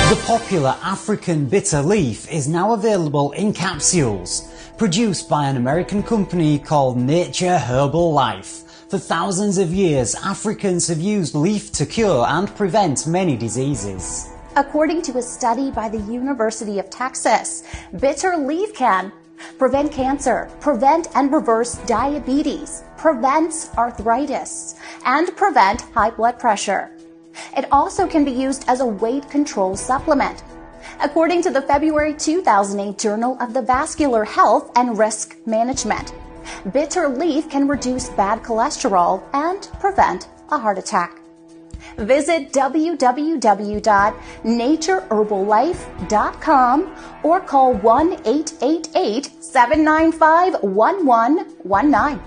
The popular African bitter leaf is now available in capsules, produced by an American company called Nature Herbal Life. For thousands of years, Africans have used leaf to cure and prevent many diseases. According to a study by the University of Texas, bitter leaf can prevent cancer, prevent and reverse diabetes, prevents arthritis, and prevent high blood pressure. It also can be used as a weight control supplement. According to the February 2008 Journal of the Vascular Health and Risk Management, bitter leaf can reduce bad cholesterol and prevent a heart attack. Visit www.natureherballife.com or call 1-888-795-1119.